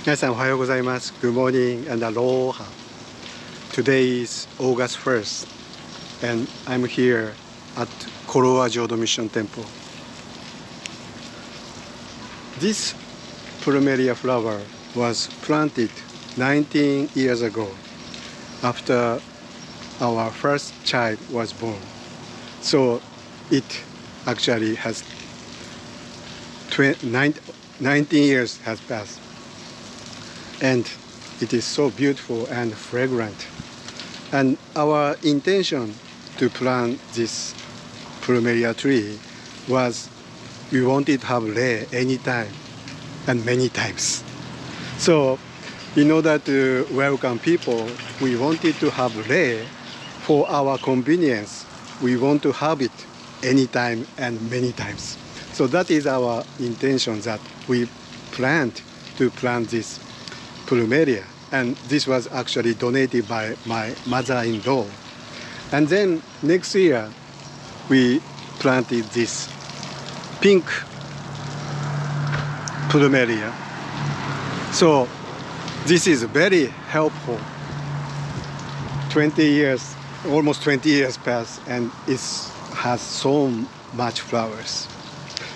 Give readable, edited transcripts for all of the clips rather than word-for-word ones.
皆さんおはようございます。Good morning and aloha. Today is August 1st and I'm here at Jodo Mission Temple. This plumeria flower was planted 19 years ago after our first child was born. So it actually has 19 years has passed. And it is so beautiful and fragrant. And our intention to plant this plumeria tree was we wanted to have lei anytime and many times. So in order to welcome people, we wanted to have lei for our convenience. We want to have it anytime and many times. So that is our intention, that we planned to plant this plumeria, and this was actually donated by my mother-in-law. And then next year we planted this pink plumeria. So this is very helpful. 20 years, almost 20 years passed, and it has so much flowers.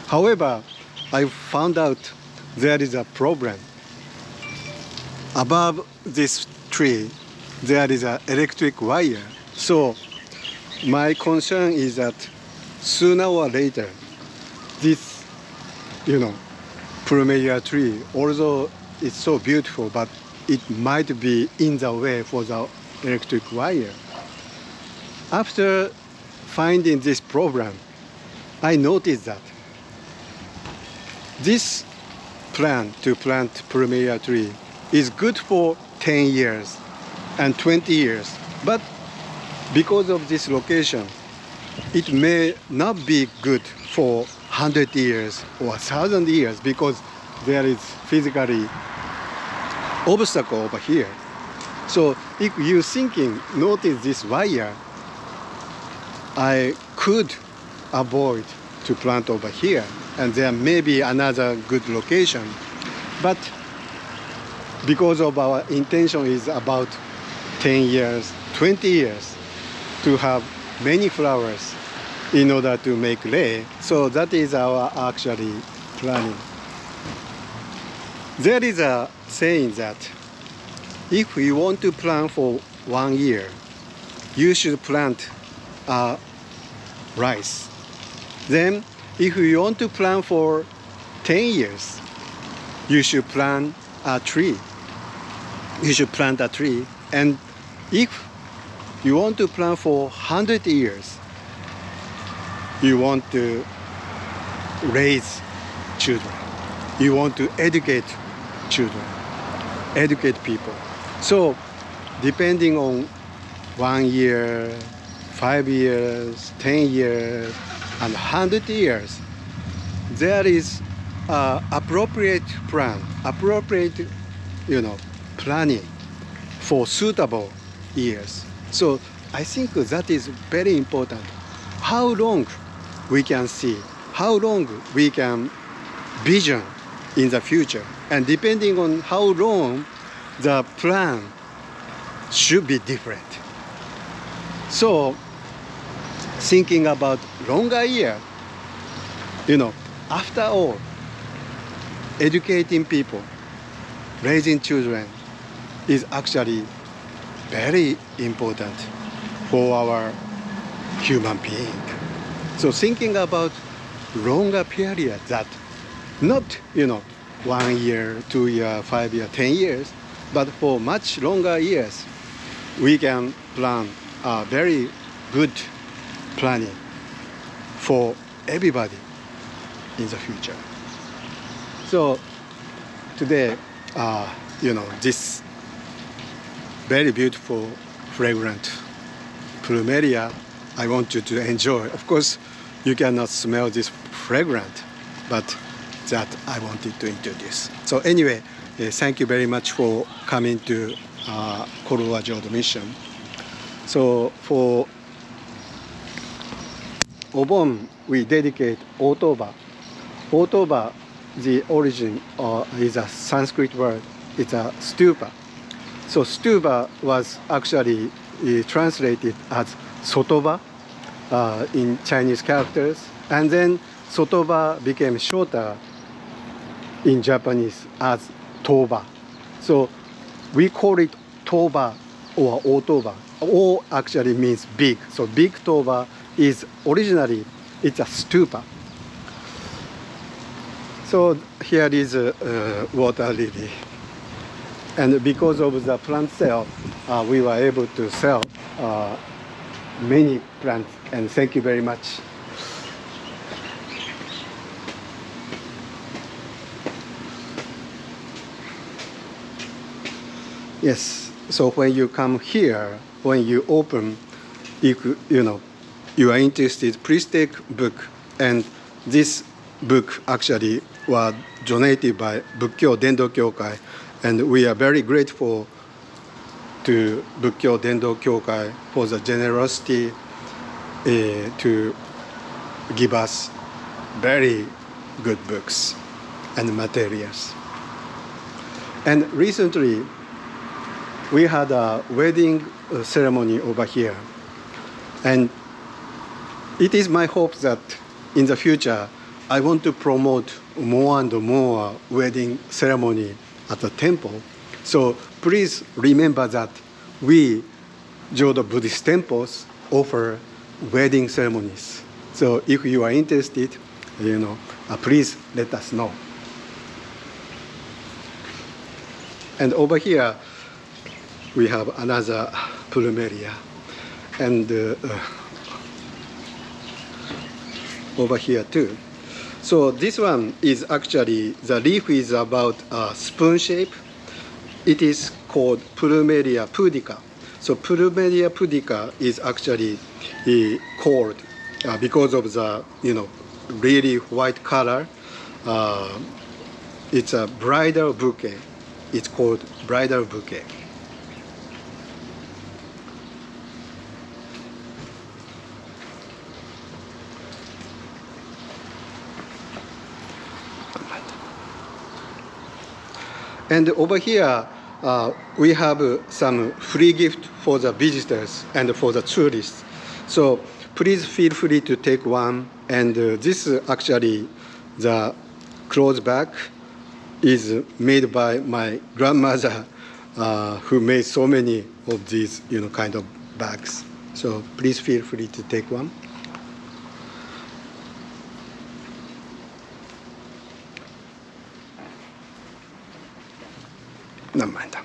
However, I found out there is a problem. Above this tree, there is an electric wire. So my concern is that sooner or later, this, plumeria tree, although it's so beautiful, but it might be in the way for the electric wire. After finding this problem, I noticed that this plan to plant plumeria tree is good for 10 years and 20 years. But because of this location, it may not be good for 100 years or 1,000 years because there is physically obstacle over here. So if you notice this wire, I could avoid to plant over here, and there may be another good location. But because of our intention is about 10 years, 20 years to have many flowers in order to make lei, so that is our actually planning. There is a saying that if you want to plant for 1 year, you should plant rice. Then if you want to plant for 10 years, you should plant a tree. You should plant a tree. And if you want to plant for 100 years, you want to raise children. You want to educate children, educate people. So depending on 1 year, 5 years, 10 years, and 100 years, there is appropriate plan, appropriate, planning for suitable years. So I think that is very important. How long we can see, how long we can vision in the future, and depending on how long the plan should be different. So thinking about longer year, after all, educating people, raising children is actually very important for our human being. So thinking about longer period, that not 1 year, 2 year, 5 year, 10 years, but for much longer years, we can plan a very good planning for everybody in the future. So today, this very beautiful, fragrant plumeria, I want you to enjoy. Of course, you cannot smell this fragrant, but that I wanted to introduce. So anyway, thank you very much for coming to Jodo Mission. So for Obon, we dedicate October. October, the origin is a Sanskrit word it's a stupa. So stupa was actually translated as sotoba in Chinese characters, and then sotoba became shorter in Japanese as toba. So we call it toba or otoba. O actually means big. So big toba is originally it's a stupa. So here is a water lily. And because of the plant sale, we were able to sell many plants. And thank you very much. Yes, so when you come here, when you open, if you are interested, please take book. And this book actually was donated by Bukkyo Dendo Kyokai, and we are very grateful to Bukkyo Dendo Kyokai for the generosity to give us very good books and materials. And recently, we had a wedding ceremony over here. And it is my hope that in the future, I want to promote more and more wedding ceremony at the temple. So please remember that we, Jodo Buddhist temples, offer wedding ceremonies. So if you are interested, please let us know. And over here, we have another plumeria. And over here too. So this one is actually, the leaf is about a spoon shape. It is called Plumeria pudica. So Plumeria pudica is actually called because of the really white color. It's a bridal bouquet. It's called bridal bouquet. And over here, we have some free gift for the visitors and for the tourists. So please feel free to take one. And this actually, the cloth bag is made by my grandmother, who made so many of these kind of bags. So please feel free to take one. Never mind.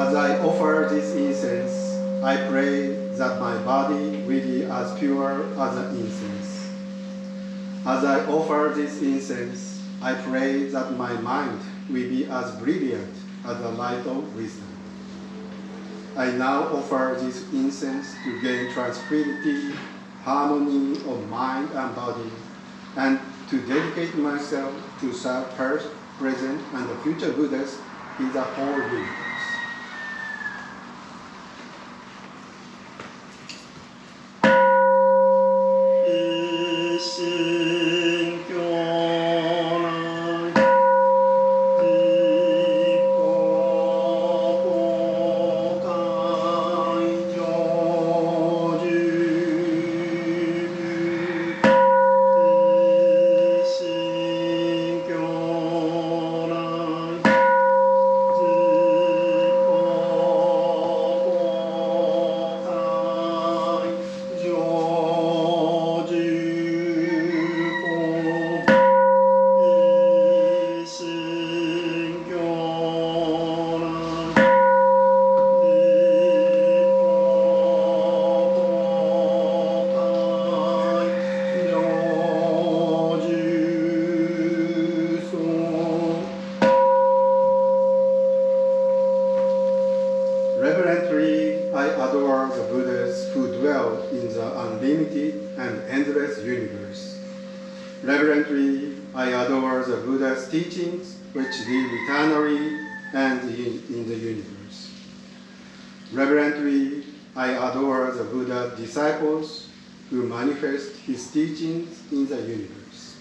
As I offer this incense, I pray that my body will be as pure as the incense. As I offer this incense, I pray that my mind will be as brilliant as the light of wisdom. I now offer this incense to gain tranquility, harmony of mind and body, and to dedicate myself to serve past, present, and the future Buddhas in the whole universe. Reverently, I adore the Buddhas who dwell in the unlimited and endless universe. Reverently, I adore the Buddha's teachings which live eternally and in the universe. Reverently, I adore the Buddha's disciples who manifest his teachings in the universe.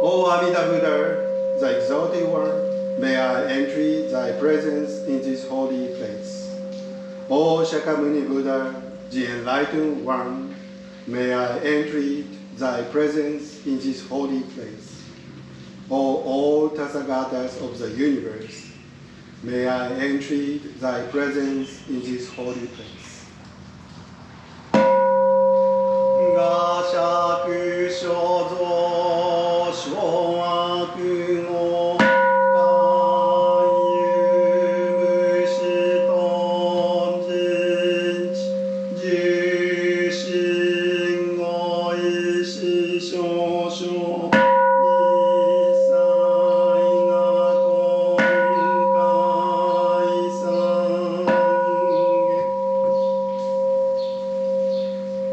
O Amida Buddha, the exalted one, may I enter thy presence in this holy place. O Shakyamuni Buddha, the enlightened one, may I enter thy presence in this holy place. O all Tathagatas of the universe, may I enter thy presence in this holy place. 我釈所造諸悪語勧誘無視頓人知重心語意思少々一切な今回三下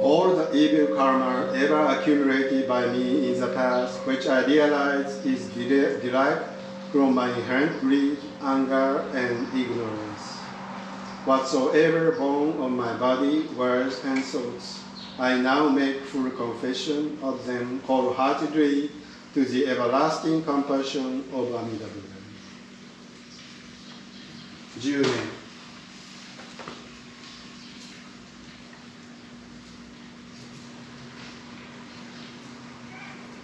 All the evil karma ever accumulated by me in the past, which I realize is derived from my inherent greed, anger, and ignorance. Whatsoever born of my body, words, and thoughts, I now make full confession of them wholeheartedly to the everlasting compassion of Amida Buddha. 10年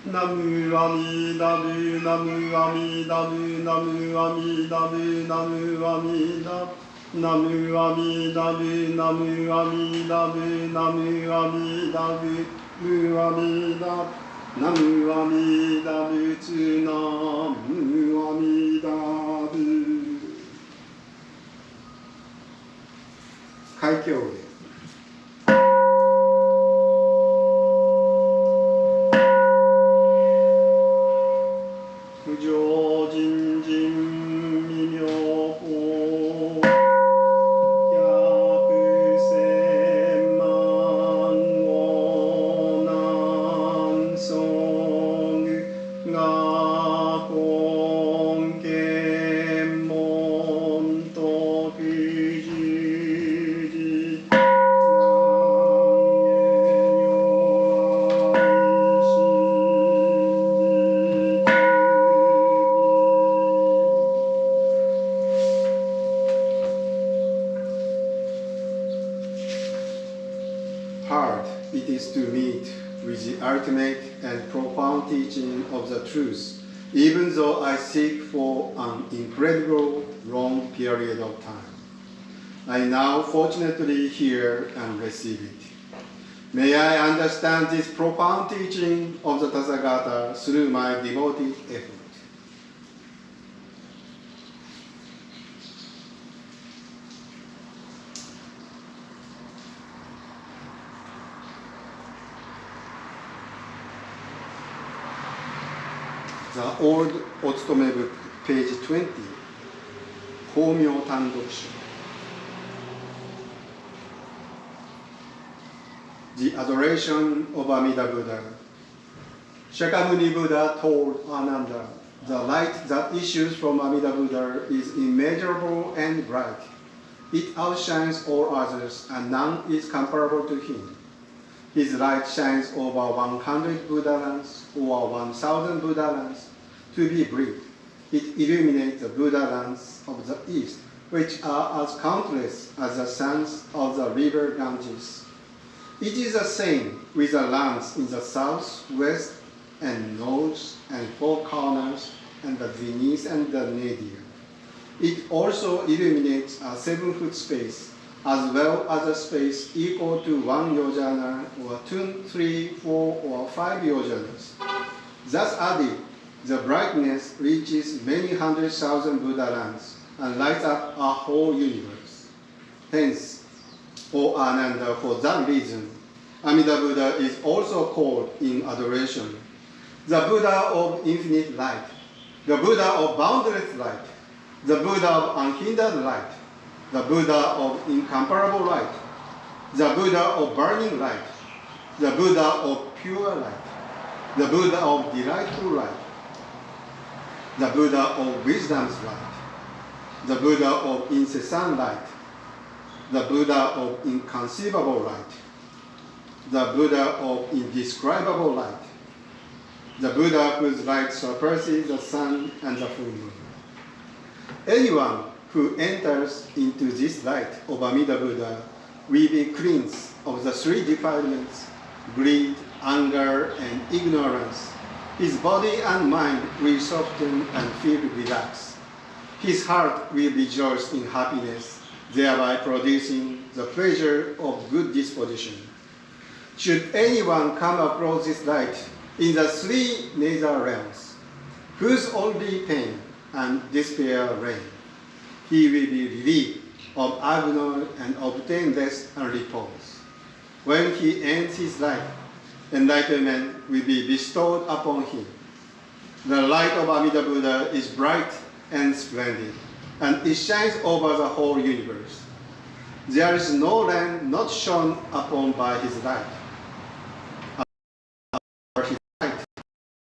ナムアミダブナムアミダブナムアミダブナムアミダナムアミダブナムアミダブナムアミダブムアミダナムアミダブツナムアミダブ開教で不浄人人未妙法百千万を南宋 and profound teaching of the truth, even though I seek for an incredible long period of time. I now fortunately hear and receive it. May I understand this profound teaching of the Tathagata through my devoted effort. The old Otsutome book, page 20, Homyo Tandokushu. The adoration of Amida Buddha. Shakyamuni Buddha told Ananda, the light that issues from Amida Buddha is immeasurable and bright. It outshines all others, and none is comparable to him. His light shines over 100 Buddha lands or 1,000 Buddha lands. To be brief, it illuminates the Buddha lands of the East, which are as countless as the sands of the river Ganges. It is the same with the lands in the south, west, and north, and four corners, and the beneath and the nadir. It also illuminates a 7-foot space, as well as a space equal to 1 yojana, or 2, 3, 4, or 5 yojanas. Thus added, the brightness reaches many 100,000 Buddha lands and lights up a whole universe. Hence, O Ananda, for that reason, Amida Buddha is also called in adoration the Buddha of infinite light, the Buddha of boundless light, the Buddha of unhindered light, the Buddha of incomparable light, the Buddha of burning light, the Buddha of pure light, the Buddha of delightful light, the Buddha of wisdom's light, the Buddha of incessant light, the Buddha of inconceivable light, the Buddha of indescribable light, the Buddha whose light surpasses the sun and the full moon. Anyone who enters into this light of Amida Buddha will be cleansed of the 3 defilements, greed, anger, and ignorance. His body and mind will soften and feel relaxed. His heart will rejoice in happiness, thereby producing the pleasure of good disposition. Should anyone come across this light in the 3 nether realms, whose only pain and despair reign, he will be relieved of agony and obtain rest and repose. When he ends his life, enlightenment will be bestowed upon him. The light of Amida Buddha is bright and splendid, and it shines over the whole universe. There is no land not shone upon by his light. His light,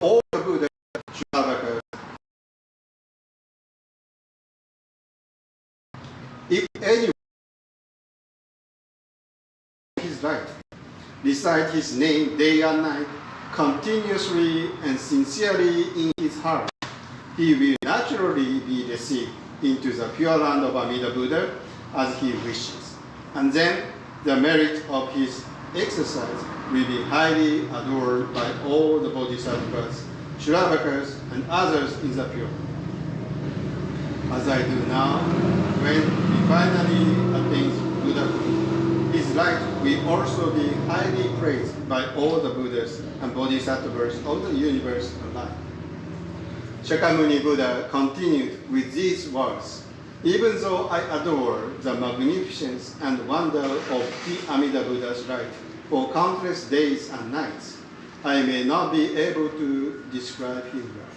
all the Buddha should have occurred. If anyone his light, recite his name day and night, continuously and sincerely in his heart, he will naturally be received into the pure land of Amida Buddha as he wishes. And then the merit of his exercise will be highly adored by all the bodhisattvas, Shravakas, and others in the pure. As I do now, when he finally attains Buddhahood, his light will also be highly praised by all the Buddhas and bodhisattvas of the universe alive. Shakyamuni Buddha continued with these words, even though I adore the magnificence and wonder of the Amida Buddha's light for countless days and nights, I may not be able to describe his life.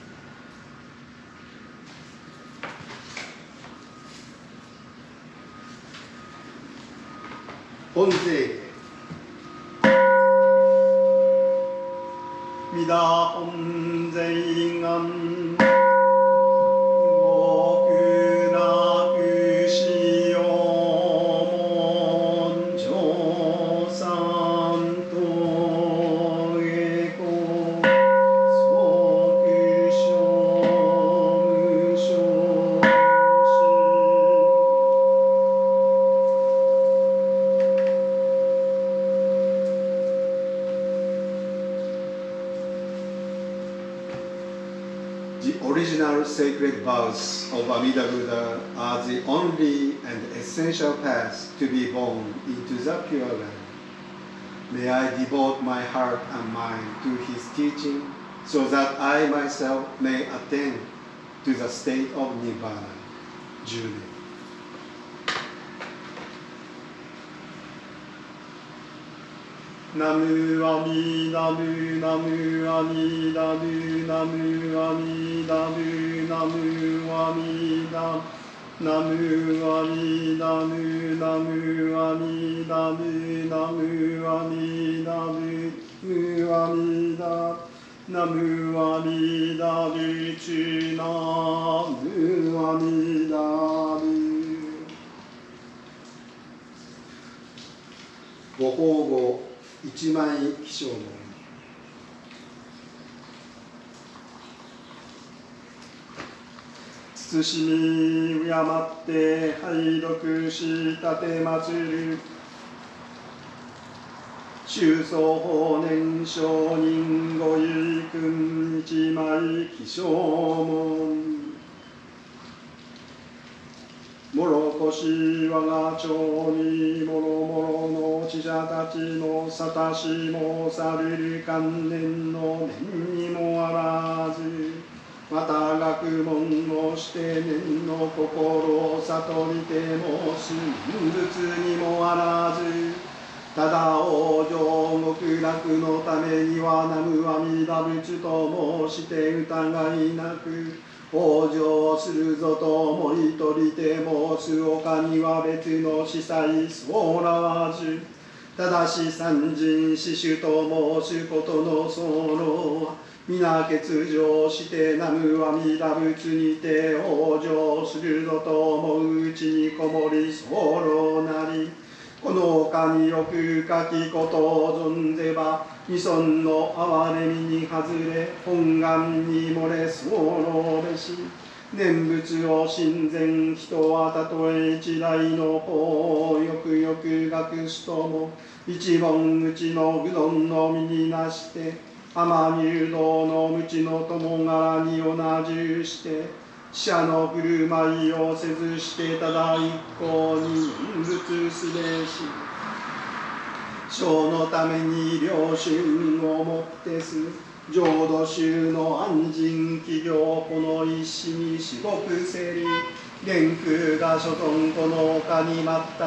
Honzei Mida Honzei Ngan The original sacred vows of Amida Buddha are the only and essential path to be born into the Pure Land. May I devote my heart and mind to his teaching so that I myself may attain to the state of Nibbana. Jude. Namu Amida Bu, Namu Amida Bu, Namu Amida Bu, Namu Amida, Namu Amida Bu, Namu Amida Bu, Namu Amida Bu, Namu Amida, Namu Amida Bu, Chu Namu Amida Bu. ご法語一枚起請文。慎み敬って拝読し立てまつる宗祖法年上人ご遺訓一枚起請文。もろこし我が町にもろもろの知者たちのさたしもされる観念の念にもあらず、また学問のして念の心を悟りてもす念仏にもあらず、ただ往生極楽のためには南無阿弥陀仏と申して疑いなく、往生するぞと思い取りて申す他には別の司祭そうらわず、ただし三人四種と申すことのそのは、皆欠如して南無阿弥陀仏にて往生するぞと思ううちにこもり候なり、この他によく書きことを存ぜば、二尊の憐れみに外れ、本願に漏れ候べし、念仏を親善人はたとえ一代の法をよくよく学すとも、一文うちの愚論の身になして、天入道の無知の友柄に同じして、死者の振る舞いをせずしてただ一向に念仏すべし、生のために良春をもってす、浄土宗の安心企業この一子に至極せり、元空が所存この他に全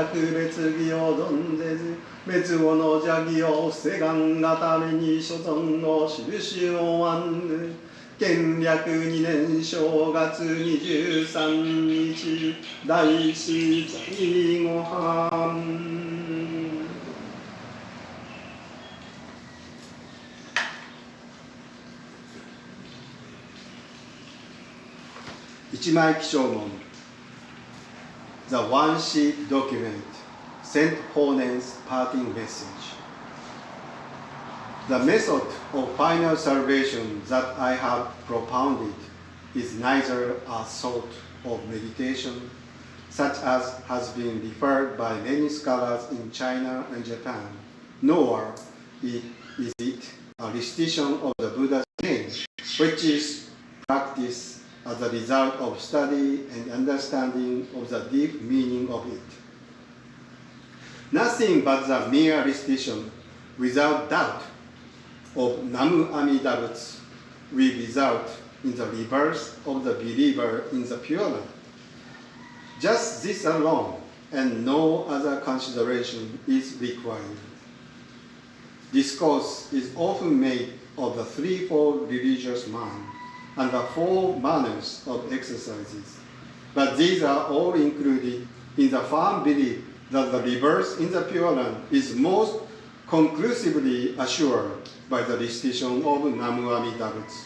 く別義を存ぜず、滅後の邪義を防がんがために所存の印を安ぬ。建略2年正月23日、大師在御飯。一枚起請文 The One Sheet Document Saint Honen's Parting Message. The method of final salvation that I have propounded is neither a sort of meditation, such as has been referred by many scholars in China and Japan, nor is it a recitation of the Buddha's name, which is practiced as a result of study and understanding of the deep meaning of it. Nothing but the mere recitation, without doubt, of Namu Amida Butsu will result in the rebirth of the believer in the Pure Land. Just this alone, and no other consideration is required. Discourse is often made of the threefold religious mind and the four manners of exercises, but these are all included in the firm belief that the rebirth in the Pure Land is most conclusively assured by the recitation of Namu Amida Butsu.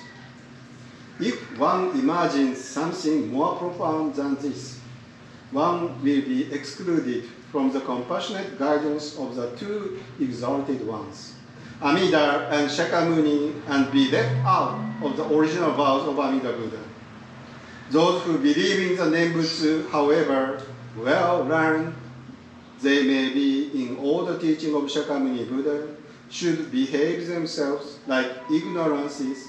If one imagines something more profound than this, one will be excluded from the compassionate guidance of the two exalted ones, Amida and Shakyamuni, and be left out of the original vows of Amida Buddha. Those who believe in the Nembutsu, however well learned they may be in all the teaching of Shakyamuni Buddha, should behave themselves like ignorances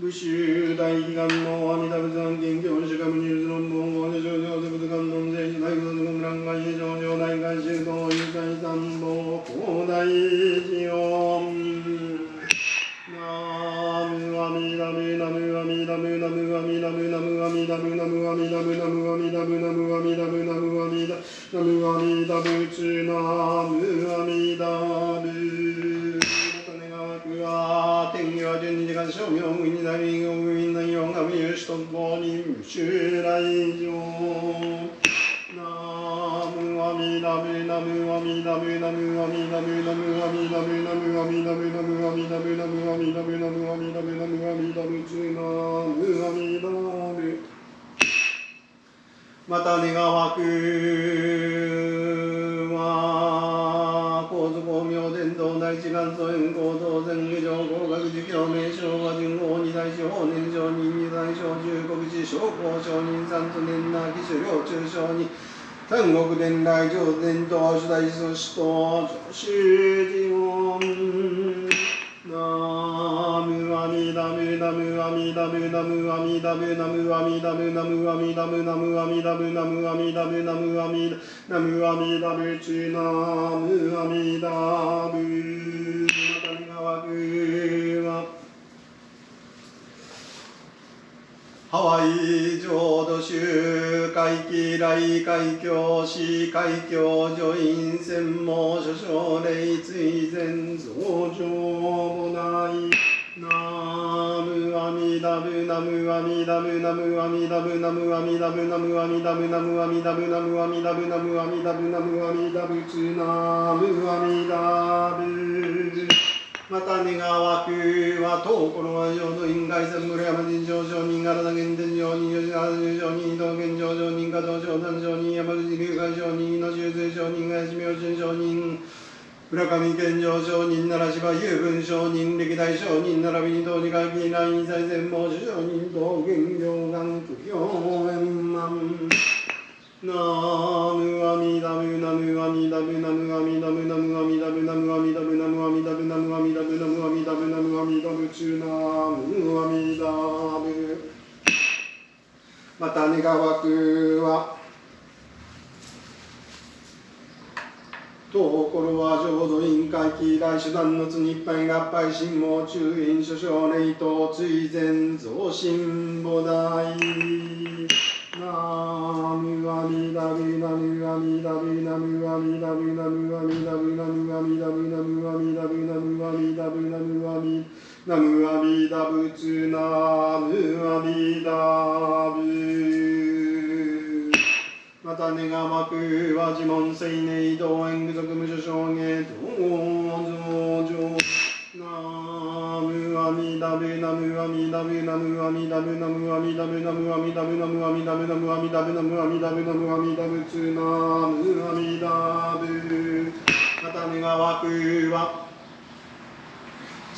武州大悲願の阿弥陀仏安健教主か無入論本法で上上世仏観音聖子大仏無乱外へ上上大海修道有海三宝広大寺音ナムアミダムナムアミダムナムアミダムナムアミダムナムアミダムナムアミダムナムアミダムナムアミダナムアミダブチナムアミダブ天行順次間商業無二大名業無因内容が無有種突破に無襲来上ナムアミダブナムアミダブナムアミダブナムアミダブナムアミダブナムアミダブナムアミダブナムアミダブナムアミダブチナムアミダブまた願わくは高祖光明伝道大地元祖円光道前下上合格儒教名称は順法二大司法年上人二大小十国寺商工商人三都年那騎手領中商人三国伝来上伝道主大祖師と上州寺音ナムアミダブナムアミダブナムアミダブナムアミダブナムアミダブナムアミダブナムアミダブナムアミダナムアミダブチナムアミダブまた願わくはハワイ浄土宗会期来海峡市海峡助院専門諸奨励追善増上母内ナムアミダブナムアミダブナムアミダブナムアミダブナムアミダブナムアミダブナムアミダブナムアミダブナムアミダブツナムアミダブまた願わくは東ころは浄土院外山村山人上上人柄田原天上人吉原上上人道元上上人加藤上山上人山口龍海上人の修正上人林明春上人村上健上上人奈良芝雄文上人歴代上人並びに当時会期来在前方主上人道元上願苦行円満ナムアミダブナムアミダブナムアミダブナムアミダブナムアミダブナムアミダブナムアミダブナムアミダブナムアミダブチュナムアミダブまた願わくは東ころは浄土院会期来手段のつ日配合配信も中院諸奨励等追善増進母大ナムアミダブナムアミダブナムアミダブナムアミダブナムアミダブナムアミダブナムアミダブナムアミナムアミダブツナムアミダブまた願わくは自問青年道縁具足無所証言道上上ナムアミダブナムアミダブナムアミダブナムアミダブナムアミダブナムアミダブナムアミダブナムアミダブナムアミダブツナムアミダブまた願わくは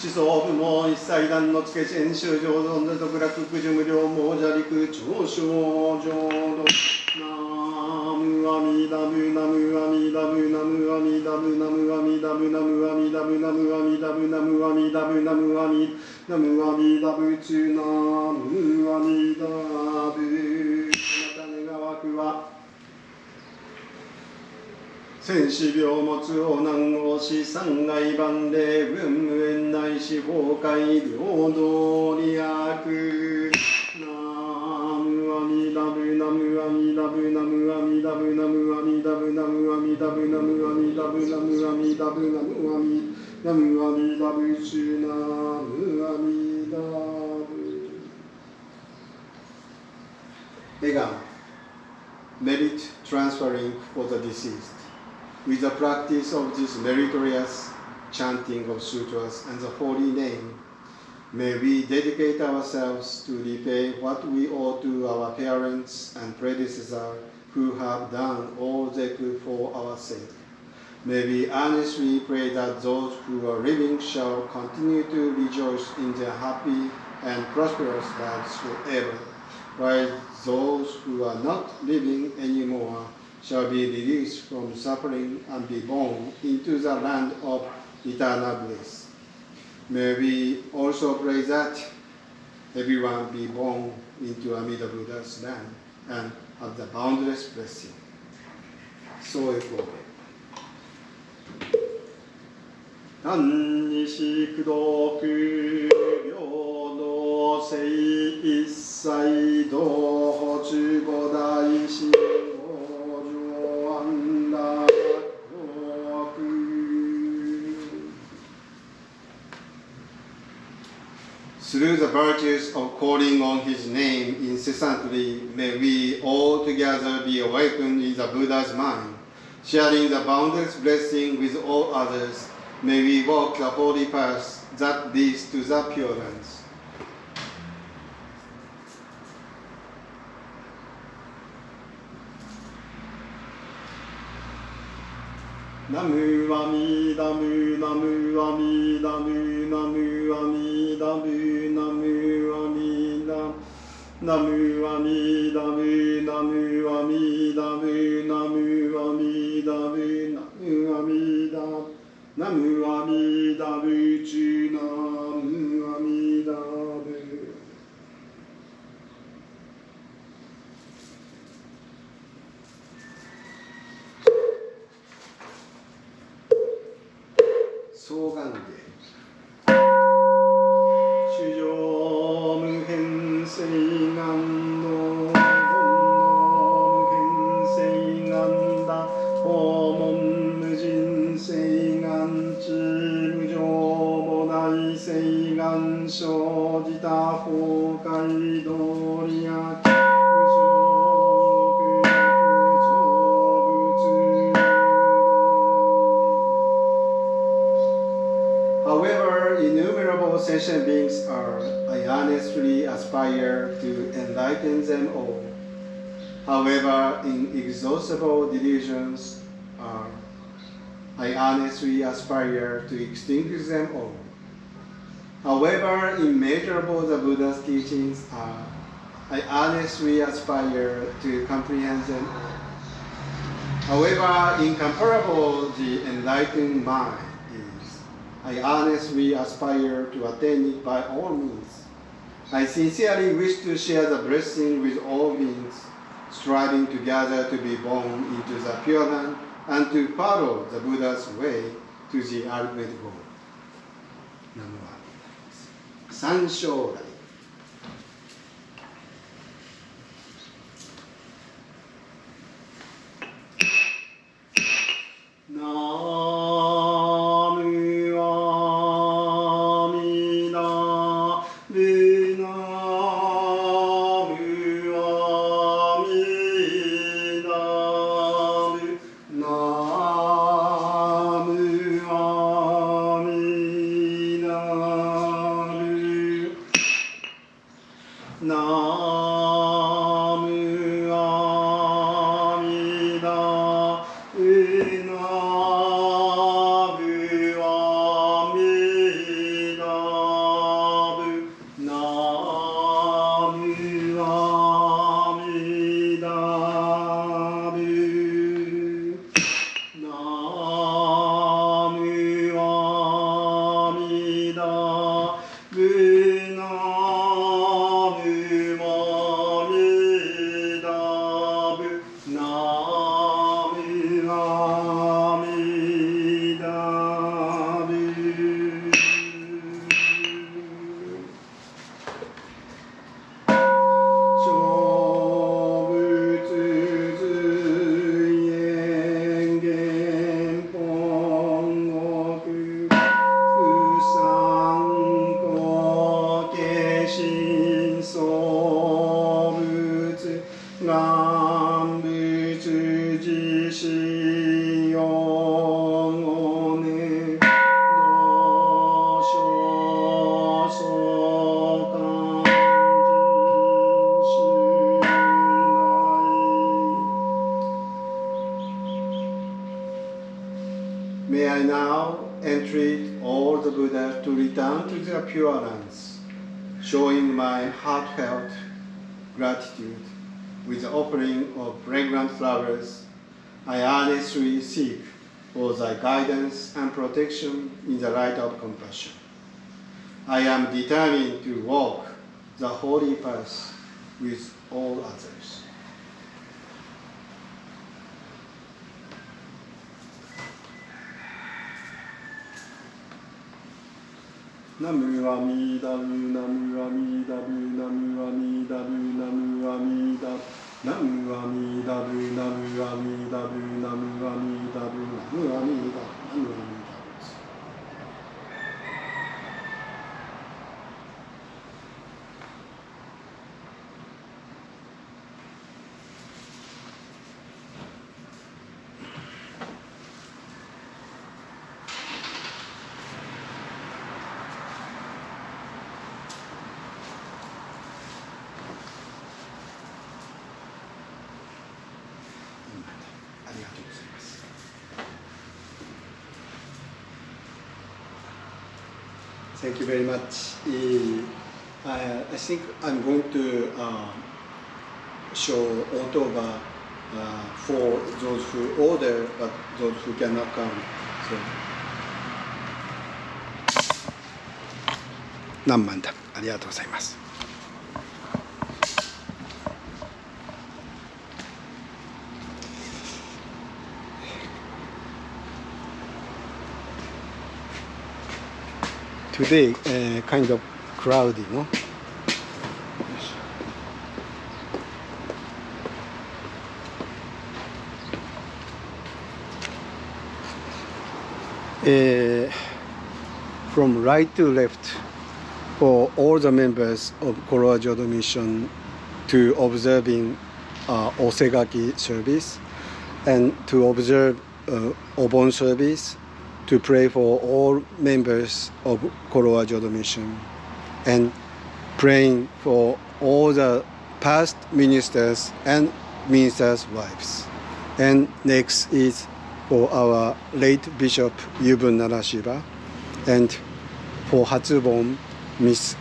思想部門一切断のつけ千秋浄土の独楽苦樹無量猛者陸長小浄土ナムアミダブナムアミダブナムアミダブナムアミダブナムアミダブナムアミダブナムアミダブナムアミナムアミダブチュナムアミダブまた願わくは戦死病持つお難をし三害万霊文無縁内し崩壊平等利悪ナムアミダブナムアミダブナムアミダブナムアミダブナムアミダブナムアミダブナムアミダブナムアミナムアミダブチュナムアミダブ笑顔 merit transferring for the deceased. With the practice of this meritorious chanting of sutras and the holy name, may we dedicate ourselves to repay what we owe to our parents and predecessors who have done all they could for our sake. May we earnestly pray that those who are living shall continue to rejoice in their happy and prosperous lives forever, while those who are not living anymore shall be released from suffering and be born into the land of eternal bliss. May we also pray that everyone be born into Amida Buddha's land and have the boundless blessing. So it will be. 何し苦毒平等性一切同保中五大師 Through the virtues of calling on his name incessantly, may we all together be awakened in the Buddha's mind. Sharing the boundless blessing with all others, may we walk the holy path that leads to the Pure Lands. Namu Amida Mu Namu Amida Mu Namu Amida Mu Namu Amida Namu Amida Mu Namu Amida Mu Namu Amida Mu Namu Amida Namu Amida Mu Chu Namu Amida Mu総願芸主上無変性願道煩悩無変性願だ訪問無人性願地無常母大性願生じた崩壊道理や However innumerable sentient beings are, I earnestly aspire to enlighten them all. However inexhaustible delusions are, I earnestly aspire to extinguish them all. However immeasurable the Buddha's teachings are, I earnestly aspire to comprehend them all. However incomparable the enlightened mind, I earnestly aspire to attain it by all means. I sincerely wish to share the blessing with all beings, striving together to be born into the Pure Land and to follow the Buddha's way to the ultimate goal. Namo San Shorai. May I now entreat all the Buddhas to return to their pure lands, showing my heartfelt gratitude with the offering of fragrant flowers. I earnestly seek for thy guidance and protection in the light of compassion. I am determined to walk the holy path with all others. Namu Amidabu, Namu Amidabu, Namu Amidabu, Namu Amidabu, Namu Amidabu, Namu Amidabu, Namu Amidabu, Namu Amidabu, Namu Amidabu. Thank you very much. I think I'm going to show October for those who order, but those who cannot come. So, 何万だ。ありがとうございます。Today, kind of cloudy, no? From right to left, for all the members of Korowa Jodo Mission to observing Osegaki service and to observe Obon service, to pray for all members of Korowa Jodo Mission, and praying for all the past ministers and ministers' wives. And next is for our late Bishop Yubun Narashiba, and for Hatsubon, Miss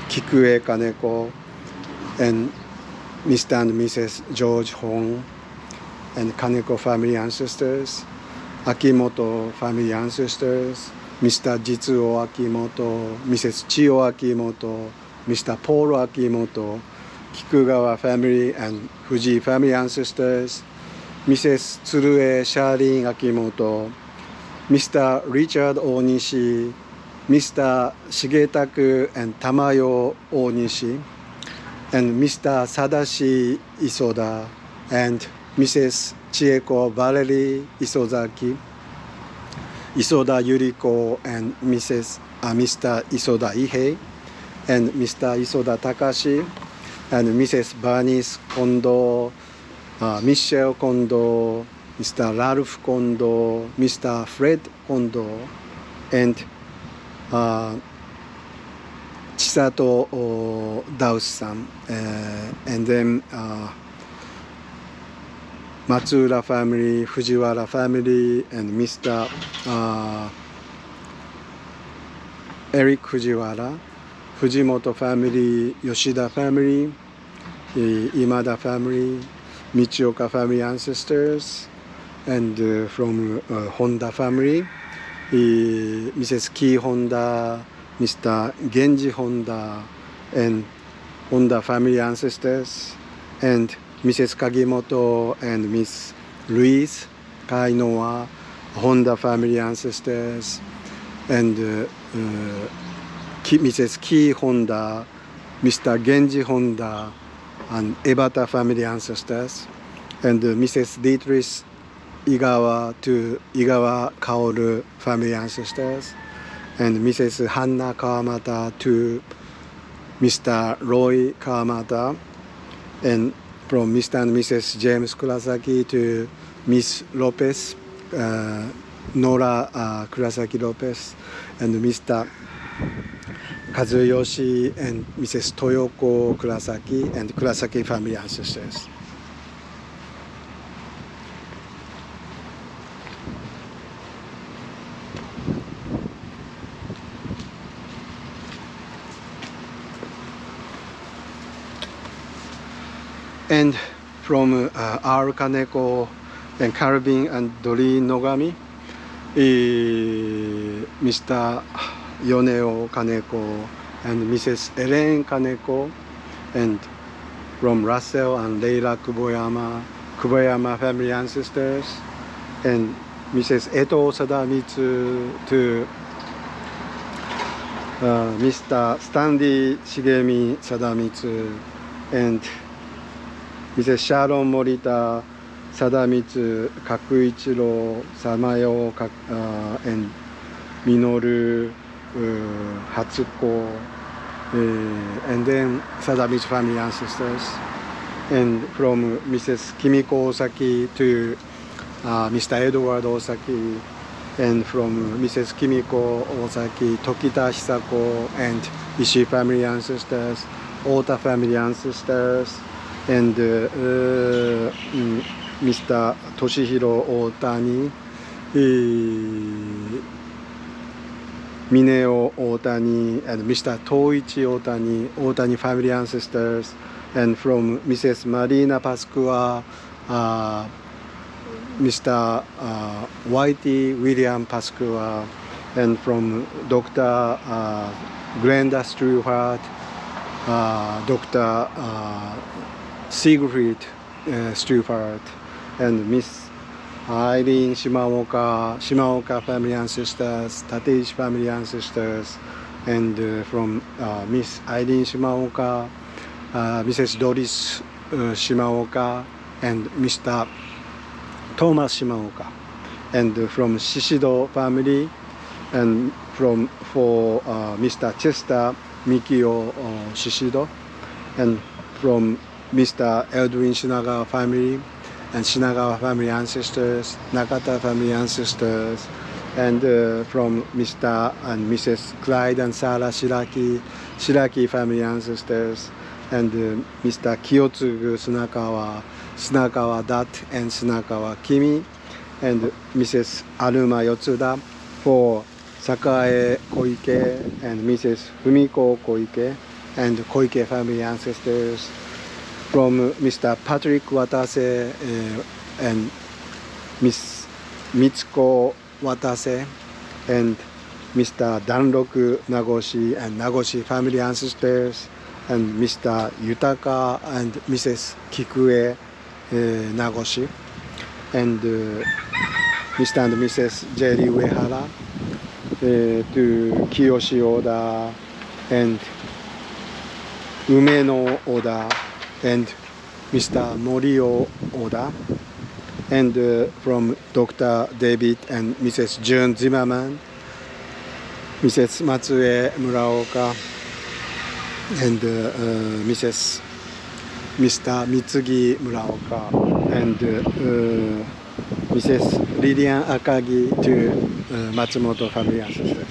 Kikue Kaneko, and Mr. and Mrs. George Hong, and Kaneko family ancestors, Akimoto family ancestors, Mr. Jitsuo Akimoto, Mrs. Chio Akimoto, Mr. Paul Akimoto, Kikugawa family and Fuji family ancestors, Mrs. Tsurue Charlene Akimoto, Mr. Richard Onishi, Mr. Shigetaku and Tamayo Onishi, and Mr. Sadashi Isoda, and Mrs. Chieko Valerie Isozaki, Isoda Yuriko, and Mr. Isoda Ihei, and Mr. Isoda Takashi, and Mrs. Bernice Kondo, Michelle Kondo, Mr. Ralph Kondo, Mr. Fred Kondo, and Chisato Daus-san, and then Matsura family, Fujiwara family, and Mr. Eric Fujiwara, Fujimoto family, Yoshida family, Imada family, Michioka family ancestors, and from Honda family, Mrs. Ki Honda, Mr. Genji Honda, and Honda family ancestors, and Mrs. Kagimoto and Miss Louise Kainoa, Honda family ancestors, and Mrs. Ki Honda, Mr. Genji Honda, and Ebata family ancestors, and Mrs. Dietrich Igawa to Igawa Kaoru family ancestors, and Mrs. Hanna Kawamata to Mr. Roy Kawamata, and from Mr. and Mrs. James Kurasaki to Miss Lopez, Nora Kurasaki Lopez, and Mr. Kazuyoshi and Mrs. Toyoko Kurasaki, and Kurasaki family ancestors. And from R. Kaneko and Calvin and Doreen Nogami, Mr. Yoneo Kaneko and Mrs. Elaine Kaneko, and from Russell and Leila Kuboyama family ancestors, and Mrs. Eto Sadamitsu to Mr. Stanley Shigemi Sadamitsu, and Mrs. Sharon Morita Sadamitsu, Kakuichiro Samayo, and Minoru Hatsuko, and then Sadamitsu family ancestors, and from Mrs. Kimiko Osaki to Mr. Edward Osaki, and from Mrs. Kimiko Osaki, Tokita Hisako, and Ishii family ancestors, Ota family ancestors, and Mr. Toshihiro Otani, Mineo Otani, and Mr. Toichi Otani family ancestors, and from Mrs. Marina Pascua, Mr. Whitey William Pascua, and from Dr. Glenda Stewart, Dr. Siegfried Stewart, and Miss Eileen Shimaoka family ancestors, Tateishi family ancestors, and from Miss Eileen Shimaoka, Mrs. Doris Shimaoka, and Mr. Thomas Shimaoka, and from Shishido family, and for Mr. Chester Mikio Shishido, and from Mr. Edwin Shinagawa family, and Shinagawa family ancestors, Nakata family ancestors, and from Mr. and Mrs. Clyde and Sarah Shiraki family ancestors, and Mr. Kiyotsugu Sunakawa Dat and Sunakawa Kimi, and Mrs. Aruma Yotsuda for Sakae Koike and Mrs. Fumiko Koike, and Koike family ancestors, from Mr. Patrick Watase and Miss Mitsuko Watase, and Mr. Danroku Nagoshi and Nagoshi family ancestors, and Mr. Yutaka and Mrs. Kikue Nagoshi, and Mr. and Mrs. Jerry Uehara, to Kiyoshi Oda, and Umeno Oda, and Mr. Morio Oda, and from Dr. David and Mrs. June Zimmerman, Mrs. Matsue Muraoka, and Mr. Mitsugi Muraoka, and Mrs. Lilian Akagi to Matsumoto family ancestors.